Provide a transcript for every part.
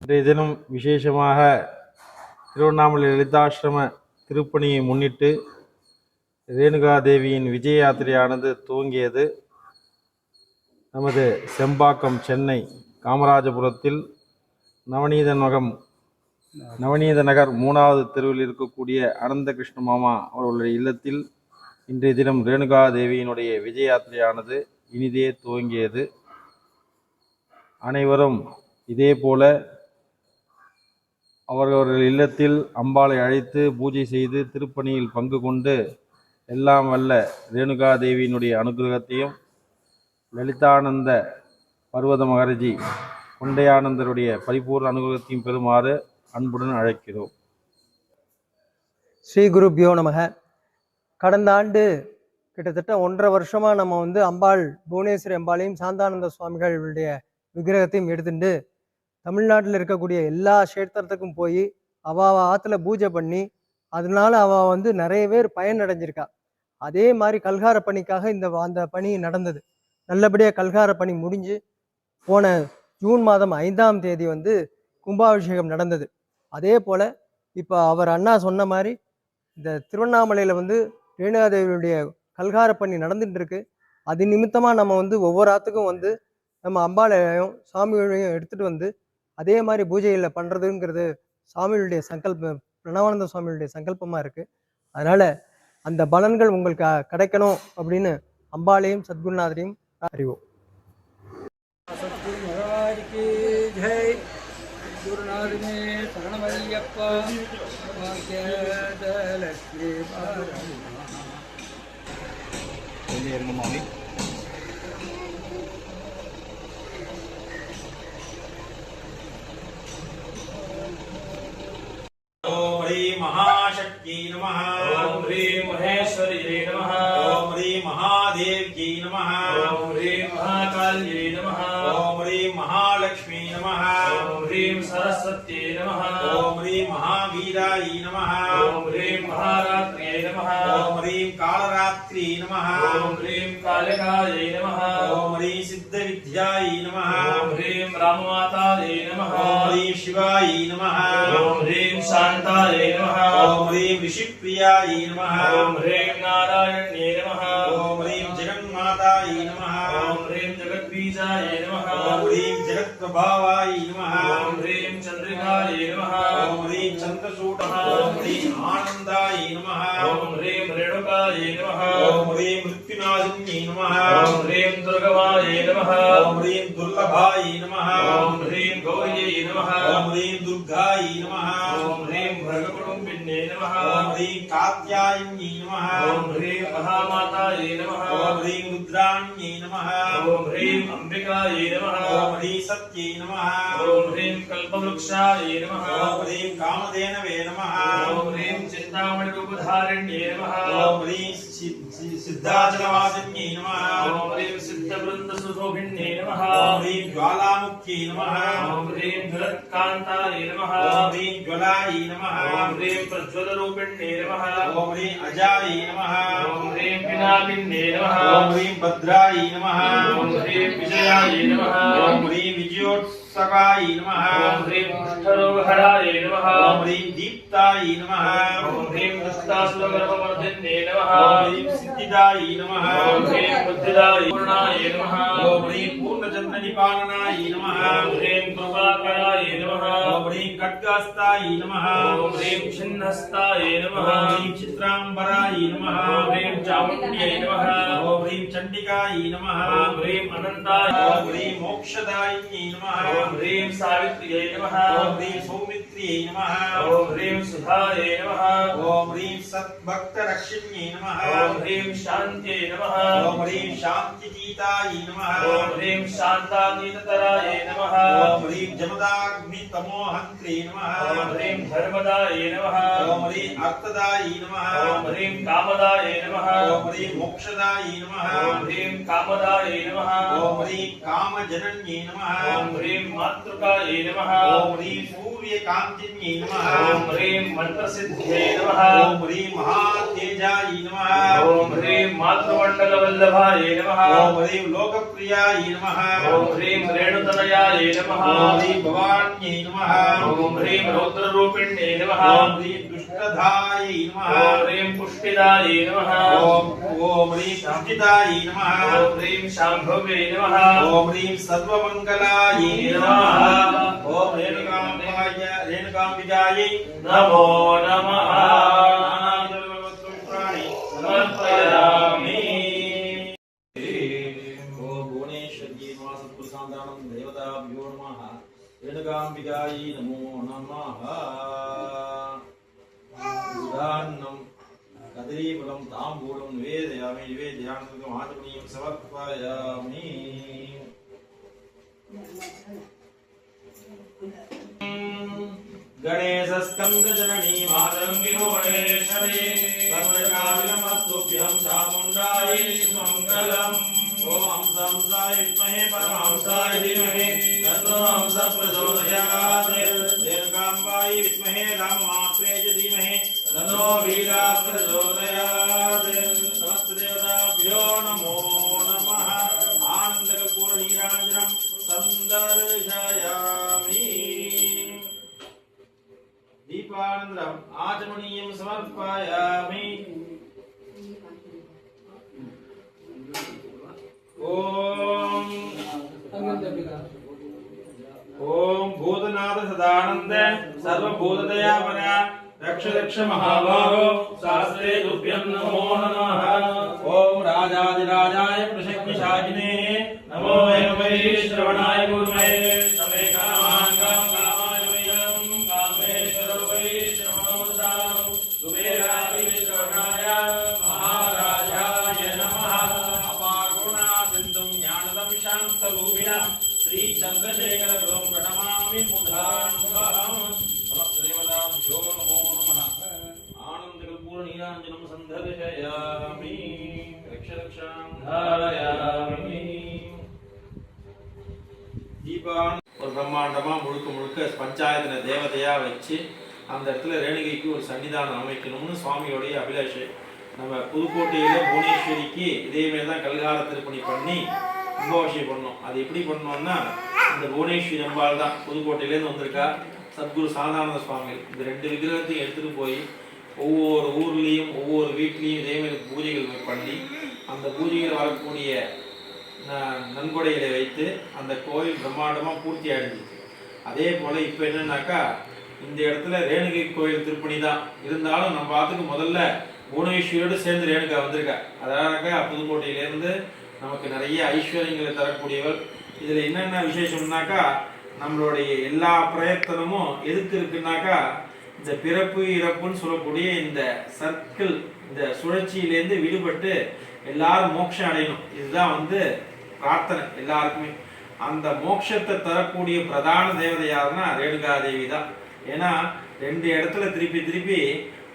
இன்றைய தினம் விசேஷமாக திருவண்ணாமலை லலிதாசிரம திருப்பணியை முன்னிட்டு ரேணுகா தேவியின் விஜய யாத்திரையானது துவங்கியது. நமது செம்பாக்கம் சென்னை காமராஜபுரத்தில் நவநீத நகர் 3வது தெருவில் இருக்கக்கூடிய அனந்த கிருஷ்ண மாமா அவர்களுடைய இல்லத்தில் இன்றைய தினம் ரேணுகா தேவியினுடைய விஜய யாத்திரையானது இனிதே துவங்கியது. அனைவரும் இதே போல அவர்கள் இல்லத்தில் அம்பாளை அழைத்து பூஜை செய்து திருப்பணியில் பங்கு கொண்டு எல்லாம் வல்ல ரேணுகா தேவியினுடைய அனுகிரகத்தையும் லலிதானந்த பர்வத மகரிஜி கொண்டையானந்தருடைய பரிபூர்ண அனுகிரகத்தையும் பெறுமாறு அன்புடன் அழைக்கிறோம். ஸ்ரீ குருப்யோ நமக. கடந்த ஆண்டு கிட்டத்தட்ட 1.5 வருஷமாக நம்ம அம்பாள் புவனேஸ்வரி அம்பாளையும் சாந்தானந்த சுவாமிகளுடைய விக்கிரகத்தையும் எடுத்துட்டு தமிழ்நாட்டில் இருக்கக்கூடிய எல்லா கஷேத்திரத்துக்கும் போய் அவள் ஆற்றுல பூஜை பண்ணி அதனால அவள் நிறைய பேர் பயனடைஞ்சிருக்கா. அதே மாதிரி கல்கார பணிக்காக அந்த பணி நடந்தது. நல்லபடியாக கல்கார பணி முடிஞ்சு போன ஜூன் மாதம் 5ஆம் தேதி கும்பாபிஷேகம் நடந்தது. அதே போல் இப்போ அவர் அண்ணா சொன்ன மாதிரி இந்த திருவண்ணாமலையில் ரேணுகாதேவியுடைய கல்கார பணி நடந்துட்டு இருக்கு. அது நிமித்தமாக நம்ம ஒவ்வொரு ஆற்றுக்கும் நம்ம அம்பாளையும் சாமிகளையும் எடுத்துகிட்டு அதே மாதிரி பூஜையில் பண்ணுறதுங்கிறது சாமிகளுடைய சங்கல்பம், பிரணவானந்த சுவாமிகளுடைய சங்கல்பமாக இருக்குது. அதனால் அந்த பலன்கள் உங்களுக்கு கிடைக்கணும் அப்படின்னு அம்பாளையும் சத்குருநாதரையும் அறிவோம். ओम ह्रीं महाशक्ति नमः। ओम ह्रीं महेश्वरी नमः। ओम ह्रीं महादेव्यै नमः। ओम ह्रीं महाकाल्यै नमः। ओम ह्रीं महालक्ष्मी नमः। ओम ह्रीं सरस्वत्यै नमः। ओम ह्रीं महावीराय नमः। ओम ह्रीं महारात्र्यै नमः। ओम ह्रीं कालरात्रि नमः। ओम ह्रीं कालिकायै नमः। ओम ह्रीं सिद्धविद्याय नमः। ओम ह्रीं राममातायै नमः। ओम ह्रीं शिवाय नमः। ओम ह्रीं शान्तायै नमः। ओम ह्रीं ऋषिप्रियाय नमः। ओम ह्रीं नारायण्यै नमः। ओम ह्रीं जगन्माताय नमः। ओम ह्रीं जगद्बीजाय नमः। ओम ह्रीं जगत्प्रभावाय नमः। ओम ह्रीं चन्द्रिकायै नमः। ओम ह्रीं चन्द्रसूटः। ओम ह्रीं आनन्दाय नमः। ओम ह्रीं रेणुकायै नमः। ओम ह्रीं मृत्युनाशिन्यै नमः। ओम ह्रीं दुर्गमायै नमः। ओम ह्रीं दुर्लभाय नमः। ओम ह्रीं गौर्यै नमः। ओम ह्रीं दुर्गायै नमः। ओम ह्रीं भर्गकुटुम्बिन्यै नमः। ओम ह्रीं कात्यायन्यै नमः। ओम ह्रीं महामातायै नमः। ओम ह्रीं रुद्राण्यै नमः। ओम ह्रीं अम्बिकायै नमः। ओम ह्रीं सत्यै नमः। ओम ह्रीं कल्पवृक्षायै नमः। ओम ह्रीं कामधेनवे नमः। ओम ह्रीं चिन्तामणिरूपधारिण्यै नमः। ओम ह्रीं सिद्धाचलवासिन्यै नमः। ओम ह्रीं सिद्धवृन्दसुशोभिन्यै नमः। ओम ह्रीं ज्वालामुख्यै नमः। ओम ह्रीं ज्वलत्कान्तायै नमः। ओम ह्रीं ज्वलायै नमः। ओम ह्रीं प्रज्वलरूपिण्यै नमः। ओम ह्रीं अजायै नमः। ओम ह्रीं पिनाकिन्यै नमः। ओम ह्रीं भद्रायै नमः। ओम ह्रीं विजयायै नमः। ओम ह्रीं विजयोत्सवाय नमः। ओम ह्रीं कुष्ठरोगहरायै नमः। ओम ह्रीं दीप्ताय नमः। ओम ह्रीं दुष्टासुरगर्भवर्धिन्यै नमः। ओम ह्रीं सिद्धिदाय नमः। ओम ह्रीं बुद्धिदायै पूर्णायै नमः। ओम ह्रीं पूर्णचन्द्रनिपालनाय नमः। ओम ह्रीं कृपाकरायै नमः। ओम ह्रीं खड्गहस्ताय नमः। ओम ह्रीं छिन्नहस्तायै नमः। ओम ह्रीं चित्राम्बराय नमः। ओम ह्रीं चामुण्ड्यै नमः। ओम ह्रीं चण्डिकायै नमः। ओम ह्रीं अनन्ताय। ओम ह्रीं मोक्षदायिन्यै नमः। ओम ह्रीं सावित्र्यै नमः। ओम ह्रीं सौमित्र्यै नमः। ओम ह्रीं सुधायै नमः। ओम ह्रीं सद्भक्तरक्षिण्यै नमः। ओम ह्रीं शान्त्यै नमः। ओम ह्रीं शान्तितीतायै नमः। ओम ह्रीं शान्तातीततरायै नमः। ओम ह्रीं जमदाग्नितमोहन्त्रे नमः। ओम ह्रीं धर्मदायै नमः। ओम ह्रीं अर्थदायै नमः। ओम ह्रीं कामदायै नमः। ओम ह्रीं मोक्षदायै नमः। ओम ह्रीं कामदायै नमः। ओम ह्रीं कामजनन्यै नमः। ओम ह्रीं मातृकायै नमः। ओम ह्रीं सूर्य कांतिन्यै नमः ओम ह्रीं मंत्रसिद्ध्यै नमः ओम ह्रीं महातेजाय नमः ओम ह्रीं मातृमण्डलवल्लभाय नमः ओम ह्रीं लोकप्रियाय नमः ओम ह्रीं रेणुतनयाय नमः ओम ह्रीं भवान्यै नमः ओम ह्रीं रौद्ररूपिण्यै नमः ओम ह्रीं दुष्टधाय नमः ओम ह्रीं पुष्टिदाय नमः ओम ह्रीं पुष्टिदाय नमः ओम ह्रीं शाम्भव्यै नमः ओम ह्रीं सर्वमंगलाय नमः ओम रेणुकाम्बिकाय नमो नमः समर्पयामि ओम भुवनेश्वर्यै नमः सत्पुरुषान्तानं देवताभ्यो नमः रेणुकाम्बिकाय नमो नमः उदान्नं कदलीफलं ताम्बूलं निवेदयामि निवेद्यानन्तरम् आचमनीयं समर्पयामि गणेशस्कन्दजननी मातरं विभुवनेश्वरी सर्वकामिनमस्तुभ्यं चामुण्डायै मङ्गलम् ॐ हंसाय विद्महे परमहंसाय धीमहि तन्नो हंसः प्रचोदयात् रेणुकाम्बायै विद्महे राममात्रे च धीमहि तन्नो वीरः प्रचोदयात् समस्तदेवताभ्यो नमो नमः आनन्दकर्पूरनीराञ्जनं सन्दर्शयामि दीपानन्दरम् आचमनीयं समर्पयामि ओम भूतनाथ सदानंद सर्वभूतदयापरा रक्ष रक्ष महाबाहो शास्त्रे तुभ्यं नमो नमः ओम राजाधिराजाय प्रशक्तिशालिने नमो वै श्रवणाय गुरुमहे समे कामान् कामाय वयं कामेश्वर वै श्रवणोदां कुबेराय श्रवणाय महाराजाय नमः अपागुणा सिन्धुं ज्ञानदं शान्तरूपिणः श्री चंद्रशेखर गुरुं प्रणमामि मुदान्वहम् समस्तदेवताभ्यो नमो नमः आनन्दकर्पूरनीराञ्जनं सन्दर्शयामि रक्षरक्षां धारयामि தீபான் ஒரு பிரம்மாண்டமா முழுக்க முழுக்க பஞ்சாயத்தின தேவதையா வச்சு அந்த இடத்துல ரேணுகைக்கு ஒரு சன்னிதானம் அமைக்கணும்னு சுவாமியோடைய அபிலாஷை. நம்ம புதுக்கோட்டையில புவனேஸ்வரிக்கு இதேமாரி தான் கல்கார திருப்பணி பண்ணி கும்பாபிஷேகம் பண்ணோம். அது எப்படி பண்ணோம்னா இந்த புவனேஸ்வரி அம்பாள் தான் புதுக்கோட்டையிலேருந்து வந்திருக்கா. சத்குரு சாந்தானந்த சுவாமி இந்த ரெண்டு விக்கிரகத்தையும் எடுத்துட்டு போய் ஒவ்வொரு ஊர்லேயும் ஒவ்வொரு வீட்லேயும் இதேமாரி பூஜைகள் பண்ணி அந்த பூஜைகள் வரக்கூடிய நன்கொடைகளை வைத்து அந்த கோயில் பிரம்மாண்டமாக பூர்த்தி அடைஞ்சிச்சு. அதே போல் இப்போ என்னன்னாக்கா இந்த இடத்துல ரேணுகை கோயில் திருப்பணி தான் இருந்தாலும் நம்ம பார்த்துக்கு முதல்ல புவனேஸ்வரியோடு சேர்ந்து ரேணுகா வந்திருக்கா. அதனாலக்கா புதுக்கோட்டையிலேருந்து நமக்கு நிறைய ஐஸ்வர்யங்களை தரக்கூடியவள். இதில் என்னென்ன விசேஷம்னாக்கா நம்மளுடைய எல்லா பிரயத்தனமும் எதுக்கு இருக்குன்னாக்கா இந்த பிறப்பு இறப்புன்னு சொல்லக்கூடிய இந்த சர்க்கிள் இந்த சுழற்சியிலேருந்து விடுபட்டு எல்லாரும் மோட்சம் அடையணும். இதுதான் பிரார்த்தனை எல்லாருக்குமே. அந்த மோட்சத்தை தரக்கூடிய பிரதான தேவதை யாருன்னா ரேணுகா தேவி தான். ஏன்னா ரெண்டு இடத்துல திருப்பி திருப்பி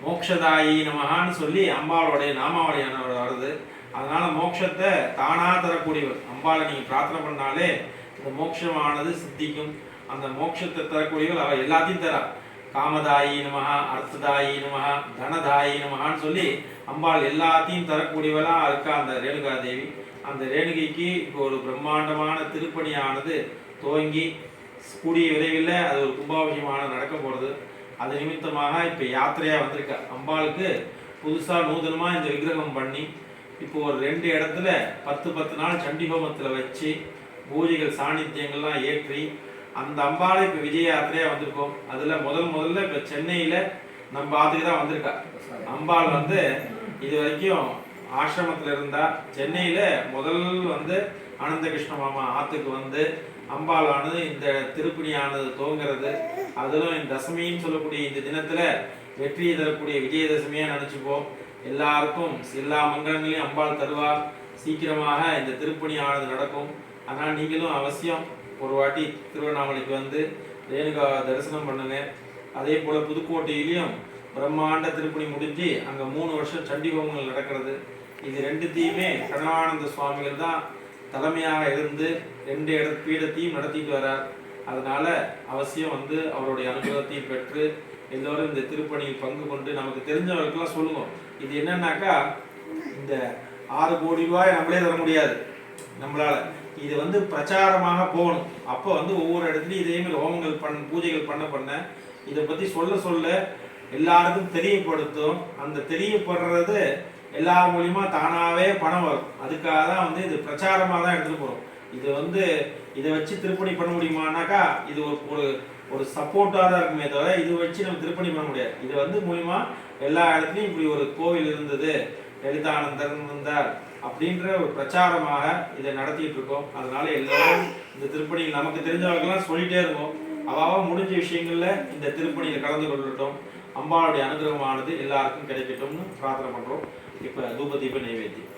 மோட்சதாயி நமகான்னு சொல்லி அம்பாளுடைய நாமாவளியான வருது. அதனால மோட்சத்தை தானா தரக்கூடியவர் அம்பாளை நீங்க பிரார்த்தனை பண்ணாலே இந்த மோட்சமானது சித்திக்கும். அந்த மோட்சத்தை தரக்கூடியவர் அவள் எல்லாத்தையும் தரா. காமதாயி நமகா, அர்த்ததாயி நமகா, தனதாயி நமகான்னு சொல்லி அம்பாள் எல்லாத்தையும் தரக்கூடியவளா இருக்கா அந்த ரேணுகா தேவி. அந்த ரேணுகைக்கு இப்போ ஒரு பிரம்மாண்டமான திருப்பணியானது துவங்கி கூடிய விரைவில் அது ஒரு கும்பாபிஷேகமான நடக்க போகிறது. அது நிமித்தமாக இப்போ யாத்திரையாக வந்திருக்கா. அம்பாளுக்கு புதுசாக நூதனமாக இந்த விக்கிரகம் பண்ணி இப்போ ஒரு 2 இடத்துல 10 நாள் சண்டிஹோமத்தில் வச்சு பூஜைகள் சாநித்தியங்கள்லாம் ஏற்றி அந்த அம்பாளை இப்போ விஜய யாத்திரையாக வந்திருக்கோம். அதில் முதல்ல இப்போ சென்னையில் நம்ம ஆத்துக்கு தான் வந்திருக்கா. அம்பாள் இது வரைக்கும் ஆசிரமத்தில் இருந்தா. சென்னையில் முதல் ஆனந்த கிருஷ்ண மாமா ஆத்துக்கு அம்பாளானது இந்த திருப்பணியானது துவங்கிறது. அதிலும் இந்த தசமின்னு சொல்லக்கூடிய இந்த தினத்தில் வெற்றியை தரக்கூடிய விஜயதசமியாக நினச்சிப்போம். எல்லாருக்கும் எல்லா மங்களங்களையும் அம்பாள் தருவார். சீக்கிரமாக இந்த திருப்பணியானது நடக்கும். ஆனால் நீங்களும் அவசியம் ஒரு வாட்டி திருவண்ணாமலைக்கு ரேணுகா தரிசனம் பண்ணுங்க. அதே போல் புதுக்கோட்டையிலையும் பிரம்மாண்ட திருப்பணி முடிஞ்சு அங்கே 3 வருஷம் சண்டிகோமங்கள் நடக்கிறது. இது ரெண்டுத்தையுமே பிரணவானந்த சுவாமிகள் தான் தலைமையாக இருந்து 2 பீடத்தையும் நடத்திட்டு வரார். அதனால அவசியம் வந்து அவருடைய அனுகிரகத்தையும் பெற்று எல்லோரும் இந்த திருப்பணியில் பங்கு கொண்டு நமக்கு தெரிஞ்சவர்களுக்கெல்லாம் சொல்லுவோம். இது என்னன்னாக்கா, இந்த 6 கோடி ரூபாய் நம்மளே தர முடியாது நம்மளால. இது வந்து பிரச்சாரமாக போகணும். அப்போ வந்து ஒவ்வொரு இடத்துலையும் இதே மாதிரி ஹோமங்கள் பூஜைகள் பண்ண இதை பற்றி சொல்ல எல்லாருக்கும் தெரியப்படுத்தும். அந்த தெரியப்படுறது எல்லார் மூலியமா தானாகவே பணம் வரும். அதுக்காக தான் வந்து இது பிரச்சாரமாக தான் எடுத்துகிட்டு போகிறோம். இது வந்து இதை வச்சு திருப்பணி பண்ண முடியுமானாக்கா இது ஒரு சப்போர்ட்டாக தான் இருக்குமே தவிர இது வச்சு நம்ம திருப்பணி பண்ண முடியாது. இது வந்து மூலியமா எல்லா இடத்துலையும் இப்படி ஒரு கோவில் இருந்தது, லலிதானந்தர் இருந்தார் அப்படின்ற ஒரு பிரச்சாரமாக இதை நடத்திட்டு இருக்கோம். அதனால எல்லாரும் இந்த திருப்பணியில் நமக்கு தெரிஞ்சவர்கள்லாம் சொல்லிட்டே இருக்கோம். அவாவ முடிஞ்ச விஷயங்கள்ல இந்த திருப்பணியில் கலந்து கொள்ளட்டும். அம்பாளுடைய அனுகிரகமானது எல்லாருக்கும் கிடைக்கட்டும்னு பிரார்த்தனை பண்றோம். இப்ப தூப தீப நைவேத்தியம்.